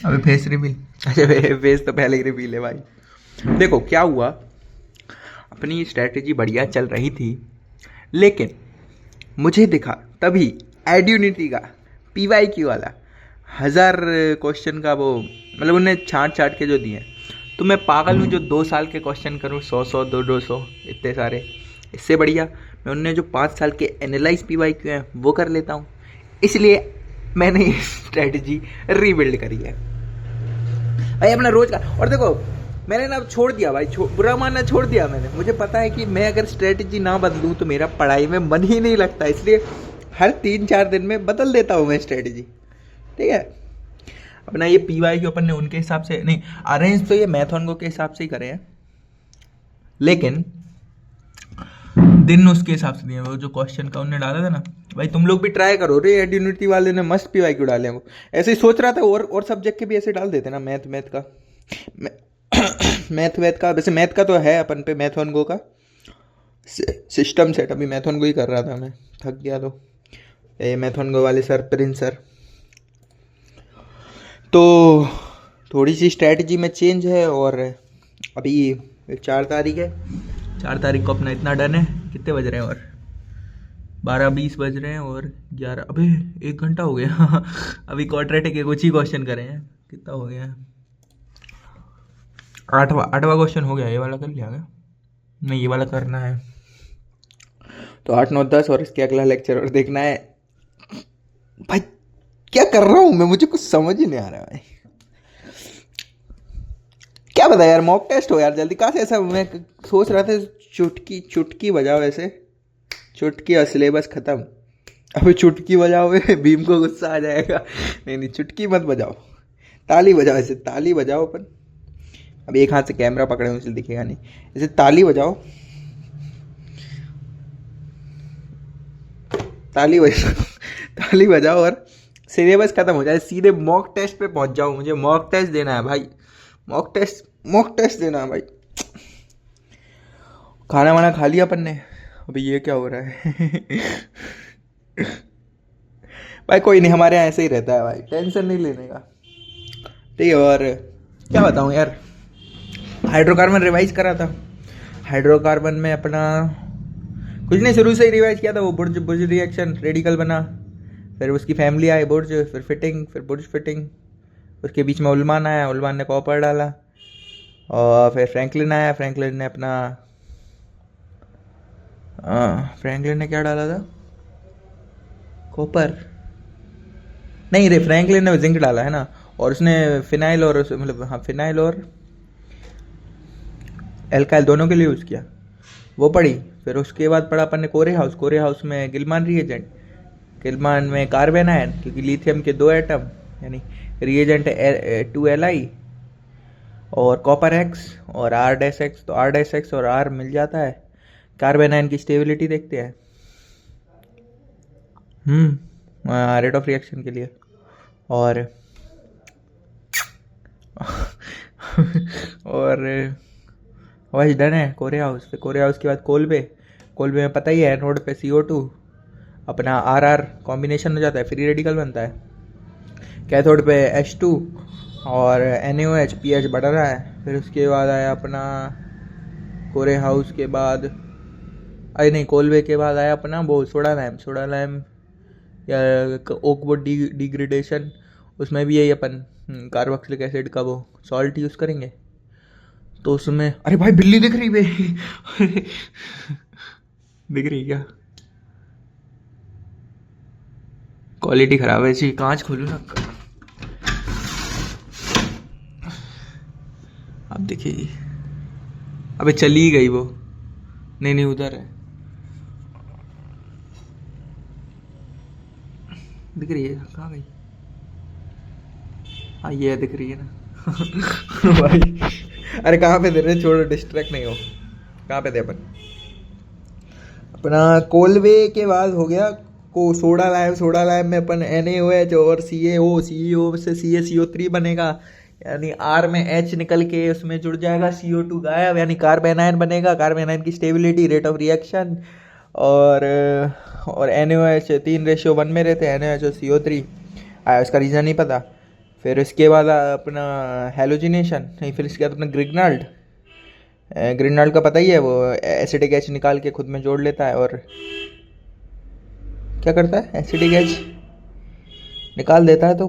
अबे face reveal. अच्छा face तो पहले ही रिवील है भाई। देखो क्या हुआ, अपनी स्ट्रैटेजी बढ़िया चल रही थी, लेकिन मुझे दिखा तभी एड्यूनिटी का PYQ वाला 1000 क्वेश्चन का वो, मतलब उन्हें छांट छांट के जो दिए। तो मैं पागल हूँ जो 2 साल के क्वेश्चन करूँ 100 200 इतने सारे। इससे बढ़िया मैं उनने जो 5 साल के एनालाइज PYQ हैं वो कर लेता हूँ। इसलिए मैंने ये स्ट्रैटेजी रीबिल्ड करी है भाई अपना रोज का। और देखो मैंने ना छोड़ दिया भाई, बुरा मानना छोड़ दिया मैंने। मुझे पता है कि मैं अगर स्ट्रेटजी ना बदलूं तो मेरा पढ़ाई में मन ही नहीं लगता, इसलिए हर 3-4 दिन में बदल देता हूँ मैं स्ट्रेटजी। ठीक है, अपना ये PYQ अपन ने उनके हिसाब से नहीं अरेंज, तो ये मैथोनगो के हिसाब से ही करे हैं, लेकिन दिन उसके हिसाब से दिए। वो जो क्वेश्चन का उन्होंने डाला था ना भाई, तुम लोग भी ट्राई करो रे। एड्यूनिटी वाले ने मस्त PYQ डाले हैं। वो ऐसे ही सोच रहा था और सब्जेक्ट के भी ऐसे डाल देते ना, मैथ का मैथ का। वैसे मैथ का तो है अपन पे मैथोनगो का सिस्टम सेट। अभी मैथोनगो ही कर रहा था मैं, थक गया तो ये मैथोनगो वाले सर, प्रिंस सर। तो थोड़ी सी स्ट्रैटेजी में चेंज है। और अभी 4 तारीख है, 4 तारीख को अपना इतना डन है। कितने बज रहे हैं और 12:20 बज रहे हैं और 11, अबे 1 घंटा हो गया अभी क्वाड्रेटिक के कुछ ही क्वेश्चन करे हैं। कितना हो गया, 8वां क्वेश्चन हो गया। ये वाला कर लिया क्या? नहीं ये वाला करना है। तो 8 9 10 और इसके अगला लेक्चर और देखना है। भाई क्या कर रहा हूँ मैं, मुझे कुछ समझ ही नहीं आ रहा है भाई। क्या बता यार, मॉक टेस्ट हो यार जल्दी। कहाँ से ऐसा मैं सोच रहा था चुटकी चुटकी बजाओ, ऐसे चुटकी और सिलेबस खत्म। अबे चुटकी बजाओ भीम को गुस्सा आ जाएगा। नहीं चुटकी मत बजाओ, ताली बजाओ। ऐसे ताली बजाओ अपन। अब एक हाथ से कैमरा पकड़े हूँ इसलिए दिखेगा नहीं। ऐसे ताली बजाओ, ताली बजाओ ताली बजाओ और सिलेबस खत्म हो जाए, सीधे मॉक टेस्ट पे पहुंच जाओ। मुझे मॉक टेस्ट देना है भाई, मॉक टेस्ट देना है भाई। खाना वाना खा लिया अपन ने। अभी ये क्या हो रहा है भाई कोई नहीं, हमारे यहाँ ऐसे ही रहता है भाई, टेंशन नहीं लेने का। ठीक है, और क्या बताऊँ यार, हाइड्रोकार्बन रिवाइज करा था। हाइड्रोकार्बन में अपना कुछ नहीं, शुरू से ही रिवाइज किया था। वो बुर्ज बुर्ज रिएक्शन रेडिकल बना, फिर उसकी फैमिली आई बुर्ज, फिर फिटिंग, फिर बुर्ज फिटिंग, उसके बीच में उल्मान आया, उल्मान ने कॉपर डाला, और फिर फ्रैंकलिन आया। फ्रैंकलिन ने अपना फ्रैंकलिन ने क्या डाला था, कॉपर नहीं रे, फ्रैंकलिन ने जिंक डाला है ना। और उसने फिनाइल और मतलब हाँ फिनाइल और एल्काइल दोनों के लिए यूज़ किया, वो पड़ी। फिर उसके बाद पढ़ा अपन ने कोरे हाउस में गिलमान रिएजेंट, गिलमान में कार्बन आयन, क्योंकि लिथियम के 2 एटम, यानी रिएजेंट 2Li और कॉपर X और R-X। तो R-X और R मिल जाता है, कार्बन आयन की स्टेबिलिटी देखते हैं रेट ऑफ रिएक्शन के लिए। और और वही डन है कोरे हाउस। फिर कोरे हाउस के बाद कोलबे में पता ही है एनोड पे CO2 अपना RR कॉम्बिनेशन हो जाता है, फ्री रेडिकल बनता है। कैथोड पे H2 और NaOH, pH बढ़ रहा है। फिर उसके बाद आया अपना कोरे हाउस के बाद, अरे नहीं कोलबे के बाद आया अपना वो सोडा लैम या ओकवुड डिग्रेडेशन। उसमें भी यही अपन कार्बोक्सिलिक एसिड का वो सॉल्ट यूज़ करेंगे। तो उसमें अरे भाई बिल्ली दिख रही भाई दिख रही क्या? क्वालिटी खराब है इसकी, कांच खोलू ना। अब देखिए, अबे चली गई वो। नहीं उधर है, दिख रही है, कहाँ गई? हाँ ये दिख रही है ना भाई अरे कहाँ पे दे रहे, छोड़ो डिस्ट्रैक्ट नहीं हो। कहाँ पे थे अपन? अपना कोलवे के बाद हो गया को सोडा लाइम में अपन NaOH और CaO से CaCO3 बनेगा, यानी R में H निकल के उसमें जुड़ जाएगा, CO2 गायब, यानी कार्बन आयन बनेगा। कार्बन आयन की स्टेबिलिटी, रेट ऑफ रिएक्शन और NaOH 3:1 में रहते हैं, NaOH और CO3 आया, उसका रीज़न नहीं पता। फिर इसके बाद अपना हेलोजिनेशन, नहीं फिर इसके बाद अपना ग्रिग्नाल्ड। ग्रिग्नाल्ड का पता ही है, वो एसिडिक एच निकाल के खुद में जोड़ लेता है और क्या करता है, एसिडिक एच निकाल देता है। तो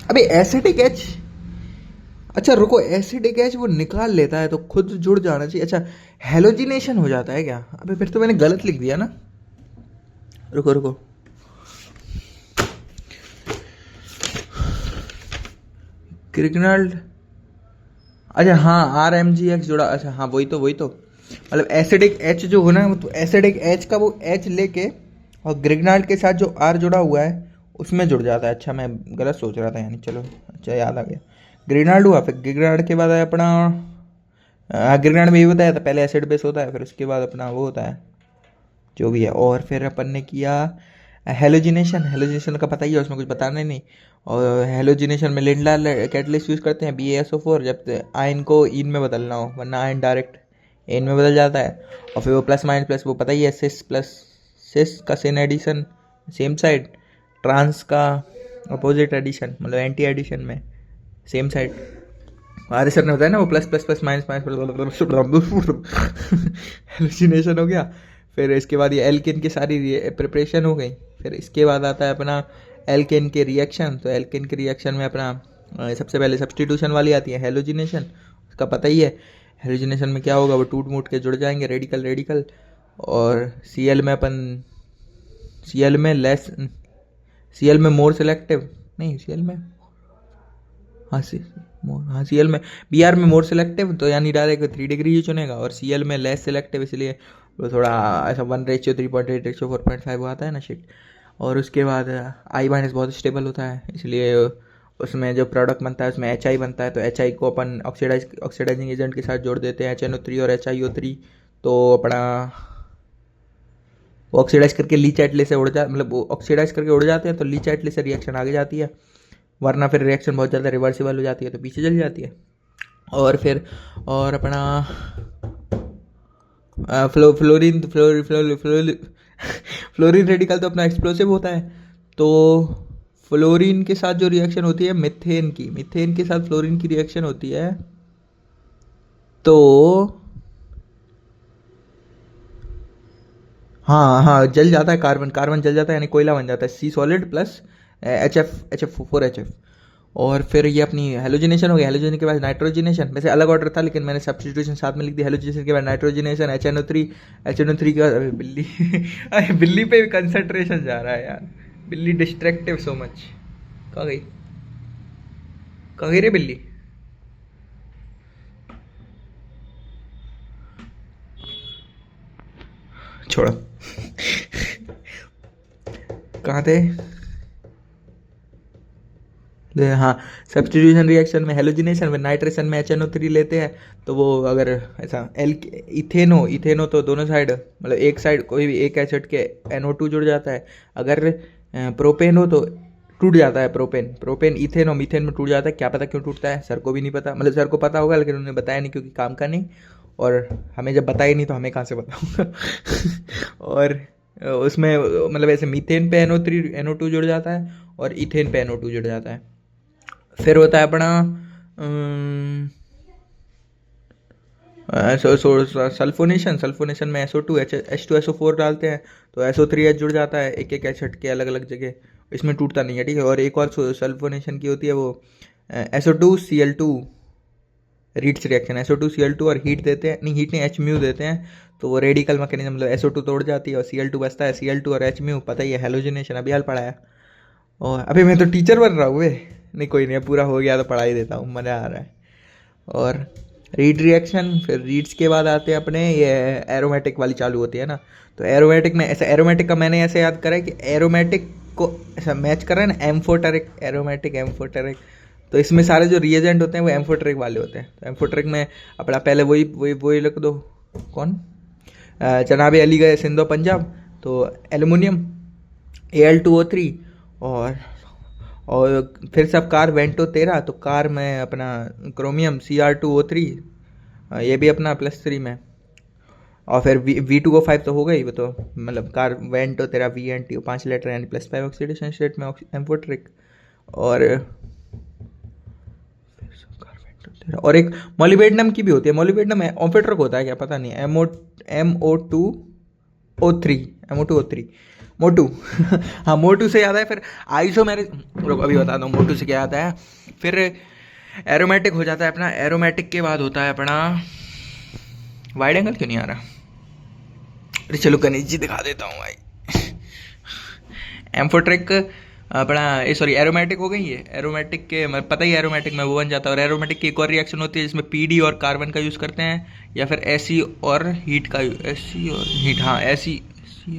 अबे एसिडिक एच, अच्छा रुको, एसिडिक एच वो निकाल लेता है तो खुद जुड़ जाना चाहिए। अच्छा हेलोजिनेशन हो जाता है क्या? अबे फिर तो मैंने गलत लिख दिया ना, रुको रुको, ग्रिग्नाल्ड, अच्छा हाँ आर एम जी एक्स जुड़ा, अच्छा हाँ वही तो मतलब एसिडिक एच जो हो ना, तो एसिडिक एच का वो एच लेके और ग्रिग्नाल्ड के साथ जो आर जुड़ा हुआ है उसमें जुड़ जाता है। अच्छा मैं गलत सोच रहा था यानी, चलो अच्छा याद आ गया। ग्रिग्नाल्ड हुआ, फिर ग्रिग्नाल्ड के बाद है अपना, ग्रिग्नाल्ड में ये बताया था पहले एसिड बेस होता है, फिर उसके बाद अपना वो होता है जो भी है। और फिर अपन ने किया हेलोजिनेशन, हेलोजिनेशन का पता ही है, उसमें कुछ बताना ही नहीं। और हेलोजिनेशन में लिंडलार कैटलिस्ट यूज़ करते हैं BaSO4, जब आयन को इन में बदलना हो, वरना आयन डायरेक्ट एन में बदल जाता है। और फिर वो प्लस माइनस प्लस, वो पता ही है, सिस प्लस सिस का syn addition same side, trans का अपोजिट एडिशन मतलब एंटी एडिशन में सेम साइड। आर्य सर ने बताया ना वो plus plus plus minus minus, halogenation हो गया। फिर इसके बाद ये एल्केन की सारी प्रिपरेशन हो गई। फिर इसके बाद आता है अपना एल्केन के रिएक्शन। तो एल्केन के रिएक्शन में अपना सबसे पहले सब्स्टिट्यूशन वाली आती है हेलोजिनेशन, उसका पता ही है। हेलोजिनेशन में क्या होगा, वो टूट मूट के जुड़ जाएंगे रेडिकल रेडिकल, और Cl में अपन Cl में लेस, Cl में मोर सिलेक्टिव, नहीं Cl में हाँ Cl में Br में मोर सिलेक्टिव, तो यानी डायरेक्ट 3 डिग्री ही चुनेगा, और Cl में लेस सिलेक्टिव, इसलिए वो थोड़ा ऐसा 1:3.8 4.5 वो आता है ना शिट। और उसके बाद I माइनस बहुत स्टेबल होता है, इसलिए उसमें जो प्रोडक्ट बनता है उसमें HI बनता है। तो HI को अपन ऑक्सीडाइजिंग एजेंट के साथ जोड़ देते हैं, HNO3 और HiO3। तो अपना वो ऑक्सीडाइज करके लीच एटले से उड़ जा, मतलब वो ऑक्सीडाइज करके उड़ जाते हैं, तो लीच एटले से रिएक्शन आगे जाती है, वरना फिर रिएक्शन बहुत ज़्यादा रिवर्सिबल हो जाती है तो पीछे चली जाती है। और फिर और अपना फ्लोरीन फ्लोरीन रेडिकल तो अपना एक्सप्लोसिव होता है। तो फ्लोरीन के साथ जो रिएक्शन होती है मीथेन के साथ फ्लोरीन की रिएक्शन होती है, तो हाँ जल जाता है, कार्बन जल जाता है, यानी कोयला बन जाता है, सी सॉलिड प्लस HF4HF। और फिर ये अपनी हेलोजिनेशन हो गया। हेलोजिनेशन के बाद नाइट्रोजिनेशन, वैसे अलग ऑर्डर था लेकिन मैंने सब्स्टिट्यूशन साथ में लिख दिया। हेलोजिनेशन के बाद नाइट्रोजिनेशन, HNO3 के बाद बिल्ली अरे बिल्ली पे भी कंसंट्रेशन जा रहा है यार, बिल्ली डिस्ट्रैक्टिव सो मच। कहाँ गई रे बिल्ली? छोड़ो कहाँ थे? हाँ सब्स्टिट्यूशन रिएक्शन में हेलोजिनेशन में नाइट्रेशन में HNO3 लेते हैं, तो वो अगर ऐसा इथेनो तो दोनों साइड मतलब एक साइड कोई भी एक एसिड के NO2 जुड़ जाता है। अगर प्रोपेन हो तो टूट जाता है प्रोपेन इथेन और मीथेन में टूट जाता है। क्या पता क्यों टूटता है, सर को भी नहीं पता, मतलब सर को पता होगा लेकिन उन्होंने बताया नहीं क्योंकि काम का नहीं, और हमें जब बताया नहीं तो हमें कहाँ से बताऊँगा और उसमें मतलब ऐसे मीथेन पे NO2 जुड़ जाता है और इथेन पे NO2 जुड़ जाता है। फिर होता है अपना सल्फोनेशन में SO2 H2SO4 डालते हैं तो SO3H जुड़ जाता है एक एक एसिड के अलग अलग जगह, इसमें टूटता नहीं है, ठीक है। और एक और सल्फोनेशन की होती है वो SO2Cl2 रीड्स रिएक्शन, SO2Cl2 और हीट देते हैं, नहीं हीट नहीं HMU देते हैं, तो वो रेडिकल मैकेनिज्म मतलब SO2 तोड़ जाती है और Cl2 बचता है, Cl2 और HMU पता ही है हेलोजिनेशन अभी हाल पढ़ाया। और अभी मैं तो टीचर बन रहा हूँ वे, नहीं कोई नहीं पूरा हो गया तो पढ़ा ही देता हूँ, मज़ा आ रहा है। और रीड रिएक्शन, फिर रीड्स के बाद आते हैं अपने ये एरोमेटिक वाली चालू होती है ना। तो एरोमेटिक में ऐसा, एरोमेटिक का मैंने ऐसे याद करा है कि एरोमेटिक को ऐसा मैच कर रहा है ना एम्फोटेरिक, एरोमेटिक एम्फोटेरिक, तो इसमें सारे जो रिएजेंट होते हैं वो एम्फोटेरिक वाले होते हैं। तो एम्फोटेरिक में अपना पहले वही लिख दो, कौन जनाब अली गए सिंधो पंजाब, तो एलुमिनियम Al2O3 और फिर सब कार वेंटो 13, तो कार में अपना क्रोमियम Cr2O3, ये भी अपना +3 में। और फिर V2O5 तो हो गई वो तो, मतलब कार्बन तो तेरा VNTO 5 लेटर यानी +5 ऑक्सीडेशन स्टेट में एम्फोटेरिक। और एक मोलिबेडनम की भी होती है, मोलिबेडनम एम्फोटेरिक होता है क्या पता नहीं, MO2O3 MO2O3 मोटू हाँ मोटू से याद है फिर आइसोमेरिक, रुक अभी बता दो मोटू से क्या आता है। फिर एरोमेटिक हो जाता है अपना, एरोमेटिक के बाद होता है अपना वाइड एंगल, क्यों नहीं आ रहा, अरे चलो गणेश जी दिखा देता हूँ भाई। एम्फोट्रिक अपना सॉरी एरोमेटिक हो गई है, एरोमेटिक के पता ही एरोमेटिक में वो बन जाता है। और एरोमेटिक की एक और रिएक्शन होती है जिसमें पीडी और कार्बन का यूज़ करते हैं, या फिर एसी और हीट का, एसी और हीट, हाँ एसी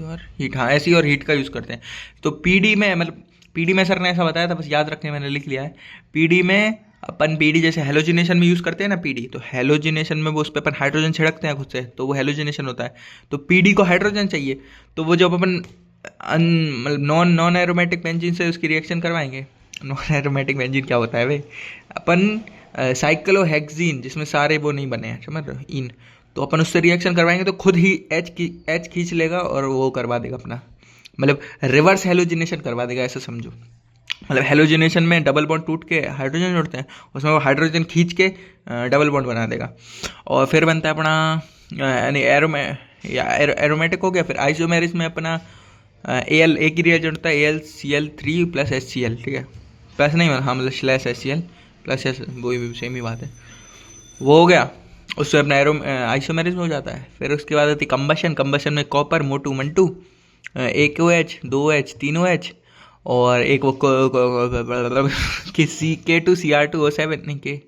और हीट, हाँ एसी और हीट का यूज़ करते हैं। तो पीडी में मतलब पीडी में सर ने ऐसा बताया था, बस याद रखने मैंने लिख लिया है। पीडी में अपन पीडी जैसे हेलोजिनेशन में यूज़ करते हैं ना पीडी, तो हेलोजिनेशन में वो उस पर अपन हाइड्रोजन छिड़कते हैं खुद से, तो वो हेलोजिनेशन होता है। तो पीडी को हाइड्रोजन चाहिए, तो वो जब अपन मतलब नॉन एरोमेटिक बेंजीन से उसकी रिएक्शन करवाएंगे। नॉन एरोमेटिक बेंजीन क्या होता है भाई, अपन साइक्लोहेक्सीन जिसमें सारे वो नहीं बने हैं, समझ रहे हो, इन, तो अपन उससे रिएक्शन करवाएंगे तो खुद ही एच खींच लेगा और वो करवा देगा अपना, मतलब रिवर्स हेलोजिनेशन करवा देगा, ऐसा समझो। मतलब हेलोजिनेशन में डबल बॉन्ड टूट के हाइड्रोजन जोड़ते हैं, उसमें वो हाइड्रोजन खींच के डबल बॉन्ड बना देगा। और फिर बनता है अपना यानी एरोमेटिक हो गया। फिर आइसोमेरिस में अपना एल एक ही रिएजेंट होता है, AlCl3 + HCl, ठीक है, प्लस नहीं हाँ मतलब /HCl + S, वो सेम ही बात है। वो हो गया, उससे अपना आइसोमेरिस में हो जाता है। फिर उसके बाद आती कंबशन, कंबशन में कॉपर मोटू मंटू, एक OH 2 OH 3 OH और एक वो K2Cr2O7 नहीं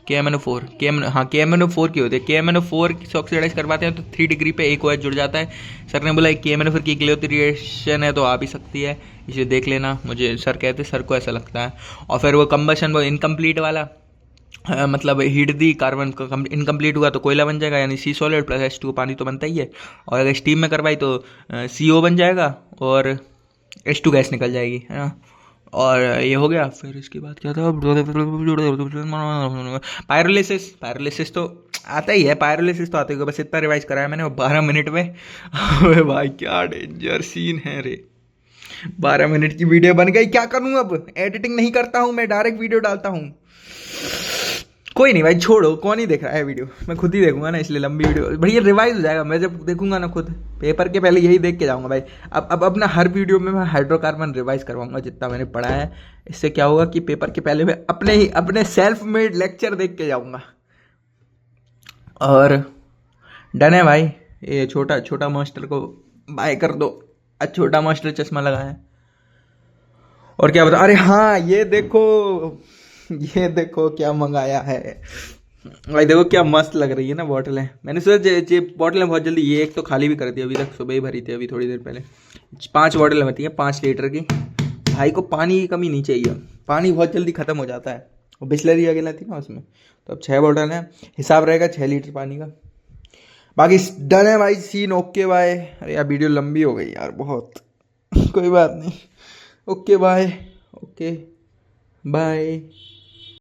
KMNO4 हाँ KMNO4 की होती है। KMNO4 से ऑक्सीडाइज करवाते हैं तो 3 डिग्री पे एक OH जुड़ जाता है। सर ने बोला KMNO4 की इकलौती रिएक्शन है तो आ भी सकती है, इसे देख लेना, मुझे सर कहते, सर को ऐसा लगता है। और फिर वो कंबशन वो इनकम्प्लीट वाला, मतलब हीट दी कार्बन का इनकम्प्लीट हुआ तो कोयला बन जाएगा, यानी C सॉलिड + H2O, पानी तो बनता ही है। और अगर स्टीम में करवाई तो CO बन जाएगा और H2 गैस निकल जाएगी, है ना। और ये हो गया। फिर इसके बाद क्या था, पायरोलिसिस, पायरोलिसिस तो आता ही है, पायरोलिसिस तो आता ही है, बस इतना रिवाइज कराया मैंने 12 मिनट में। अबे भाई क्या डेंजर सीन है रे, 12 मिनट की वीडियो बन गई, क्या करूं अब, एडिटिंग नहीं करता हूं मैं, डायरेक्ट वीडियो डालता हूं। कोई नहीं भाई छोड़ो, कौन ही देख रहा है वीडियो, मैं खुद ही देखूंगा ना, इसलिए लंबी वीडियो बढ़िया रिवाइज हो जाएगा। मैं जब देखूंगा ना खुद पेपर के पहले यही देख के जाऊंगा भाई। अब अपना हर वीडियो में मैं हाइड्रोकार्बन रिवाइज करवाऊंगा जितना मैंने पढ़ा है। इससे क्या होगा कि पेपर के पहले मैं अपने सेल्फ मेड लेक्चर देख के जाऊंगा। और डन है भाई, ये छोटा मास्टर को बाय कर दो, छोटा मास्टर चश्मा लगाया। और क्या बता, अरे हाँ ये देखो क्या मंगाया है भाई, देखो क्या मस्त लग रही है ना बॉटल है। मैंने सोचा ये बॉटल है बहुत जल्दी, ये एक तो खाली भी कर दी, अभी तक सुबह ही भरी थी, अभी थोड़ी देर पहले। 5 बॉटल बनती हैं 5 लीटर की। भाई को पानी की कमी नहीं चाहिए, पानी बहुत जल्दी ख़त्म हो जाता है, वो बिस्लरी वगैरह थी ना उसमें, तो अब 6 बॉटल है, हिसाब रहेगा 6 लीटर पानी का। बाकी डन है भाई, सीन ओके बाय। अरे यार वीडियो लंबी हो गई यार बहुत कोई बात नहीं, ओके बाय, ओके बाय।